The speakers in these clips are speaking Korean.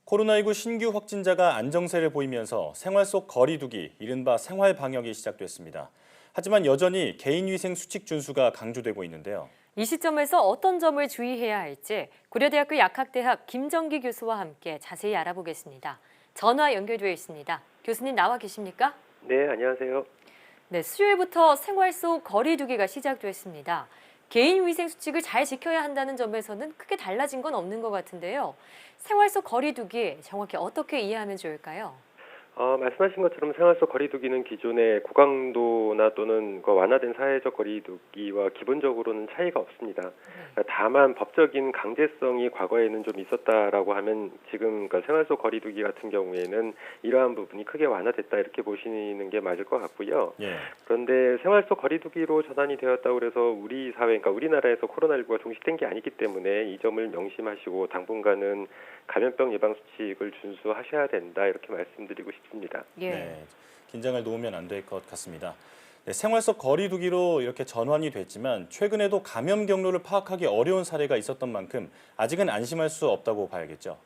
코로나19 신규 확진자가 안정세를 보이면서 생활 속 거리 두기, 이른바 생활 방역이 시작됐습니다. 하지만 여전히 개인위생 수칙 준수가 강조되고 있는데요. 이 시점에서 어떤 점을 주의해야 할지 고려대학교 약학대학 김정기 교수와 함께 자세히 알아보겠습니다. 전화 연결되어 있습니다. 교수님 나와 계십니까? 네, 안녕하세요. 네, 수요일부터 생활 속 거리 두기가 시작됐습니다. 개인 위생 수칙을 잘 지켜야 한다는 점에서는 크게 달라진 건 없는 것 같은데요. 생활 속 거리 두기 정확히 어떻게 이해하면 좋을까요? 말씀하신 것처럼 생활 속 거리두기는 기존의 고강도나 또는 완화된 사회적 거리두기와 기본적으로는 차이가 없습니다. 다만 법적인 강제성이 과거에는 좀 있었다라고 하면 지금 생활 속 거리두기 같은 경우에는 이러한 부분이 크게 완화됐다 이렇게 보시는 게 맞을 것 같고요. 예. 그런데 생활 속 거리두기로 전환이 되었다고 해서 우리 사회, 그러니까 우리나라에서 코로나19가 종식된 게 아니기 때문에 이 점을 명심하시고 당분간은 감염병 예방 수칙을 준수하셔야 된다 이렇게 말씀드리고 싶습니다. 예. 네, 긴장을 놓으면 안 될 것 같습니다. 네, 생활 속 거리 두기로 이렇게 전환이 됐지만 최근에도 감염 경로를 파악하기 어려운 사례가 있었던 만큼 아직은 안심할 수 없다고 봐야겠죠.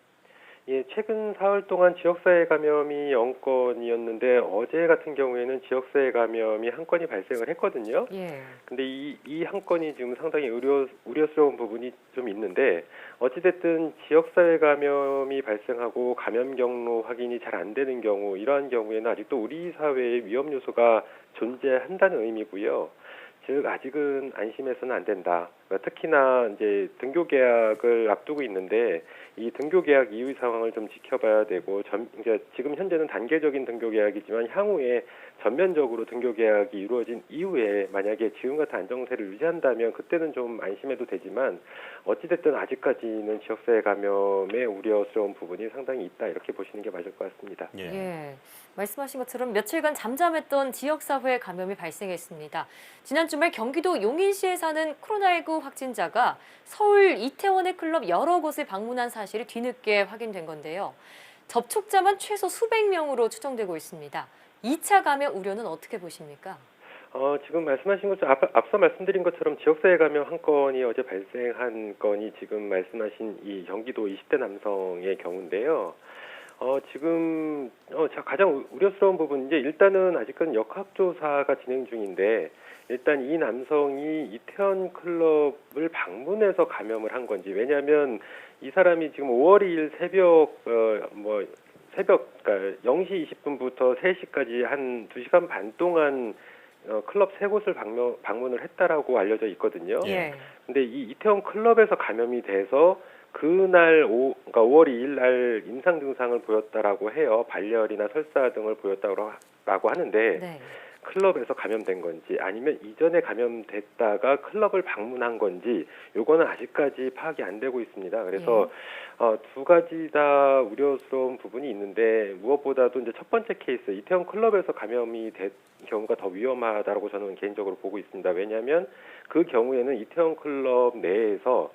예, 최근 사흘 동안 지역사회 감염이 0건이었는데 어제 같은 경우에는 지역사회 감염이 한 건이 발생을 했거든요. 예. 근데 이 한 건이 지금 상당히 우려스러운 부분이 좀 있는데 어찌됐든 지역사회 감염이 발생하고 감염 경로 확인이 잘 안 되는 경우 이러한 경우에는 아직도 우리 사회에 위험 요소가 존재한다는 의미고요. 즉 아직은 안심해서는 안 된다. 특히나 이제 등교 계약을 앞두고 있는데 이 등교 계약 이후 상황을 좀 지켜봐야 되고 그러니까 지금 현재는 단계적인 등교 계약이지만 향후에 전면적으로 등교 계약이 이루어진 이후에 만약에 지금 같은 안정세를 유지한다면 그때는 좀 안심해도 되지만 어찌됐든 아직까지는 지역사회 감염의 우려스러운 부분이 상당히 있다 이렇게 보시는 게 맞을 것 같습니다. 예. 예. 말씀하신 것처럼 며칠간 잠잠했던 지역사회 감염이 발생했습니다. 지난 주말 경기도 용인시에 사는 코로나19 확진자가 서울 이태원의 클럽 여러 곳을 방문한 사실이 뒤늦게 확인된 건데요. 접촉자만 최소 수백 명으로 추정되고 있습니다. 2차 감염 우려는 어떻게 보십니까? 지금 말씀하신 것처럼 앞서 말씀드린 것처럼 지역사회 감염 한 건이 어제 발생한 건이 지금 말씀하신 이 경기도 20대 남성의 경우인데요. 지금 가장 우려스러운 부분은 이제 일단은 아직은 역학조사가 진행 중인데 일단 이 남성이 이태원 클럽을 방문해서 감염을 한 건지 왜냐하면 이 사람이 지금 5월 2일 그러니까 0시 20분부터 3시까지 한 2시간 반 동안 클럽 3곳을 방문을 했다라고 알려져 있거든요. 예. 근데 이 이태원 클럽에서 감염이 돼서 그날 그러니까 5월 2일 날 임상 증상을 보였다라고 해요. 발열이나 설사 등을 보였다고 하는데 네. 클럽에서 감염된 건지 아니면 이전에 감염됐다가 클럽을 방문한 건지 요거는 아직까지 파악이 안 되고 있습니다. 그래서 두 가지 다 우려스러운 부분이 있는데 무엇보다도 이제 첫 번째 케이스 이태원 클럽에서 감염이 된 경우가 더 위험하다고 저는 개인적으로 보고 있습니다. 왜냐하면 그 경우에는 이태원 클럽 내에서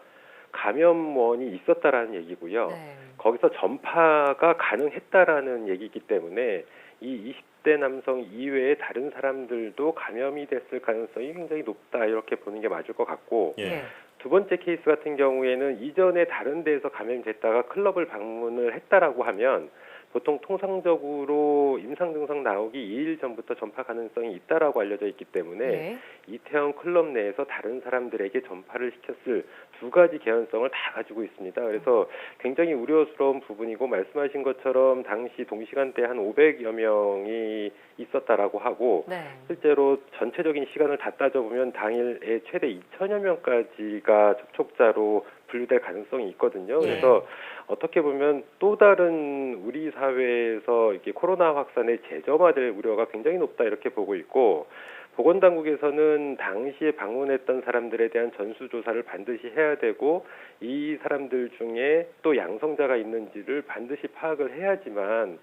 감염원이 있었다라는 얘기고요. 네. 거기서 전파가 가능했다라는 얘기이기 때문에 이 20대 남성 이외의 다른 사람들도 감염이 됐을 가능성이 굉장히 높다 이렇게 보는 게 맞을 것 같고 예. 두 번째 케이스 같은 경우에는 이전에 다른 데에서 감염이 됐다가 클럽을 방문을 했다라고 하면 보통 통상적으로 임상 증상 나오기 2일 전부터 전파 가능성이 있다라고 알려져 있기 때문에 네. 이태원 클럽 내에서 다른 사람들에게 전파를 시켰을 두 가지 개연성을 다 가지고 있습니다. 그래서 굉장히 우려스러운 부분이고 말씀하신 것처럼 당시 동시간대에 한 500여 명이 있었다라고 하고 네. 실제로 전체적인 시간을 다 따져보면 당일에 최대 2천여 명까지가 접촉자로 분류될 가능성이 있거든요. 예. 그래서 어떻게 보면 또 다른 우리 사회에서 이렇게 코로나 확산의 재점화될 우려가 굉장히 높다 이렇게 보고 있고 보건당국에서는 당시에 방문했던 사람들에 대한 전수조사를 반드시 해야 되고 이 사람들 중에 또 양성자가 있는지를 반드시 파악을 해야지만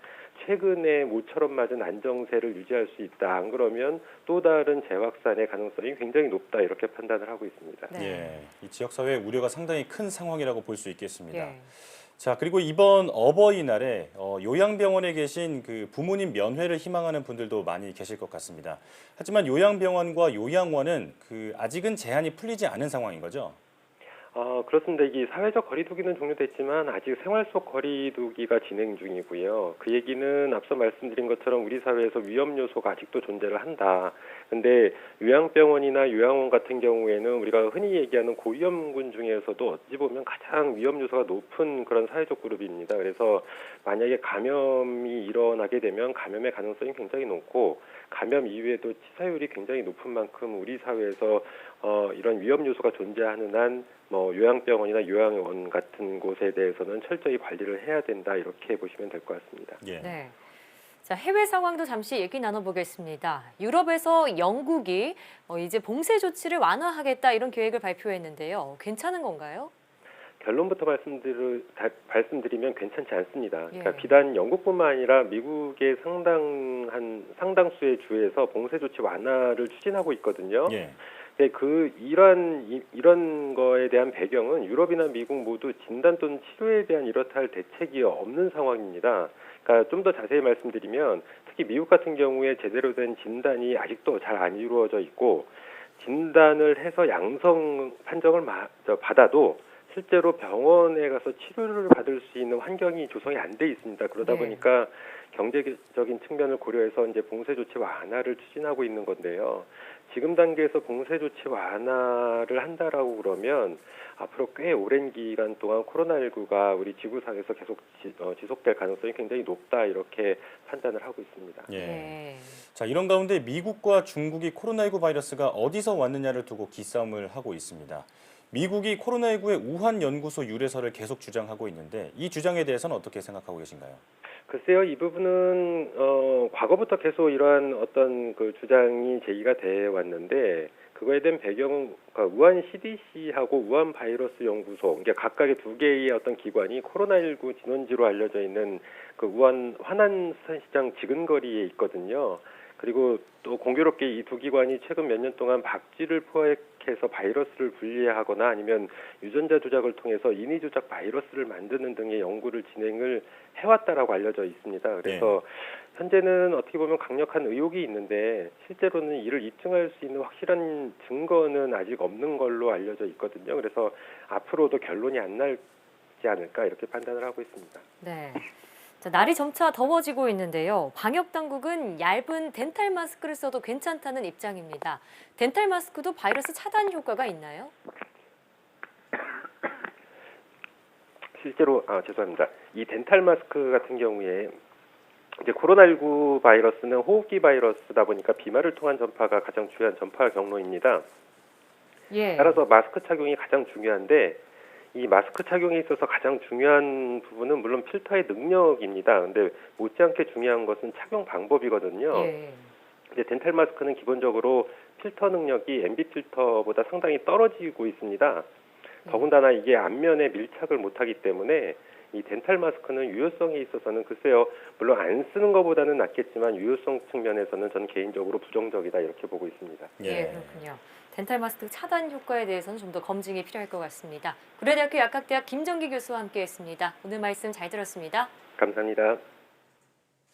최근에 모처럼 맞은 안정세를 유지할 수 있다. 안 그러면 또 다른 재확산의 가능성이 굉장히 높다 이렇게 판단을 하고 있습니다. 네. 예. 이 지역사회의 우려가 상당히 큰 상황이라고 볼 수 있겠습니다. 예. 자, 그리고 이번 어버이날에 요양병원에 계신 그 부모님 면회를 희망하는 분들도 많이 계실 것 같습니다. 하지만 요양병원과 요양원은 아직은 제한이 풀리지 않은 상황인 거죠? 그렇습니다. 이게 사회적 거리두기는 종료됐지만 아직 생활 속 거리두기가 진행 중이고요. 그 얘기는 앞서 말씀드린 것처럼 우리 사회에서 위험 요소가 아직도 존재를 한다. 근데 요양병원이나 요양원 같은 경우에는 우리가 흔히 얘기하는 고위험군 중에서도 어찌 보면 가장 위험 요소가 높은 그런 사회적 그룹입니다. 그래서 만약에 감염이 일어나게 되면 감염의 가능성이 굉장히 높고 감염 이후에도 치사율이 굉장히 높은 만큼 우리 사회에서 이런 위험 요소가 존재하는 한 요양병원이나 요양원 같은 곳에 대해서는 철저히 관리를 해야 된다 이렇게 보시면 될 것 같습니다. 예. 네. 자, 해외 상황도 잠시 얘기 나눠보겠습니다. 유럽에서 영국이 이제 봉쇄 조치를 완화하겠다 이런 계획을 발표했는데요. 괜찮은 건가요? 결론부터 말씀드리면 괜찮지 않습니다. 그러니까 예. 비단 영국뿐만 아니라 미국의 상당수의 주에서 봉쇄 조치 완화를 추진하고 있거든요. 예. 네, 이런 거에 대한 배경은 유럽이나 미국 모두 진단 또는 치료에 대한 이렇다 할 대책이 없는 상황입니다. 그러니까 좀 더 자세히 말씀드리면 특히 미국 같은 경우에 제대로 된 진단이 아직도 잘 안 이루어져 있고 진단을 해서 양성 판정을 받아도 실제로 병원에 가서 치료를 받을 수 있는 환경이 조성이 안 돼 있습니다. 그러다 네. 보니까 경제적인 측면을 고려해서 이제 봉쇄 조치 완화를 추진하고 있는 건데요. 지금 단계에서 봉쇄 조치 완화를 한다라고 그러면 앞으로 꽤 오랜 기간 동안 코로나19가 우리 지구상에서 계속 지속될 가능성이 굉장히 높다 이렇게 판단을 하고 있습니다. 예. 네. 자, 이런 가운데 미국과 중국이 코로나19 바이러스가 어디서 왔느냐를 두고 기싸움을 하고 있습니다. 미국이 코로나19의 우한 연구소 유래설을 계속 주장하고 있는데 이 주장에 대해서는 어떻게 생각하고 계신가요? 글쎄요, 이 부분은 과거부터 계속 이러한 어떤 그 주장이 제기가 돼 왔는데 그거에 대한 배경은 그러니까 우한 CDC하고 우한 바이러스 연구소, 그러니까 각각의 두 개의 어떤 기관이 코로나19 진원지로 알려져 있는 그 우한 화난수산시장 지근거리에 있거든요. 그리고 또 공교롭게 이 두 기관이 최근 몇 년 동안 박쥐를 포획해서 바이러스를 분리하거나 아니면 유전자 조작을 통해서 인위 조작 바이러스를 만드는 등의 연구를 진행을 해왔다라고 알려져 있습니다. 그래서 현재는 어떻게 보면 강력한 의혹이 있는데 실제로는 이를 입증할 수 있는 확실한 증거는 아직 없는 걸로 알려져 있거든요. 그래서 앞으로도 결론이 안 날지 않을까 이렇게 판단을 하고 있습니다. 네. 자, 날이 점차 더워지고 있는데요. 방역 당국은 얇은 덴탈 마스크를 써도 괜찮다는 입장입니다. 덴탈 마스크도 바이러스 차단 효과가 있나요? 실제로 죄송합니다. 이 덴탈 마스크 같은 경우에 이제 코로나19 바이러스는 호흡기 바이러스다 보니까 비말을 통한 전파가 가장 중요한 전파 경로입니다. 예. 따라서 마스크 착용이 가장 중요한데 이 마스크 착용에 있어서 가장 중요한 부분은 물론 필터의 능력입니다. 근데 못지않게 중요한 것은 착용 방법이거든요. 예. 근데 덴탈 마스크는 기본적으로 필터 능력이 MB 필터보다 상당히 떨어지고 있습니다. 더군다나 이게 앞면에 밀착을 못하기 때문에 이 덴탈 마스크는 유효성에 있어서는 글쎄요, 물론 안 쓰는 것보다는 낫겠지만 유효성 측면에서는 저는 개인적으로 부정적이다 이렇게 보고 있습니다. 예, 그렇군요. 덴탈 마스크 차단 효과에 대해서는 좀 더 검증이 필요할 것 같습니다. 고려대학교 약학대학 김정기 교수와 함께했습니다. 오늘 말씀 잘 들었습니다. 감사합니다.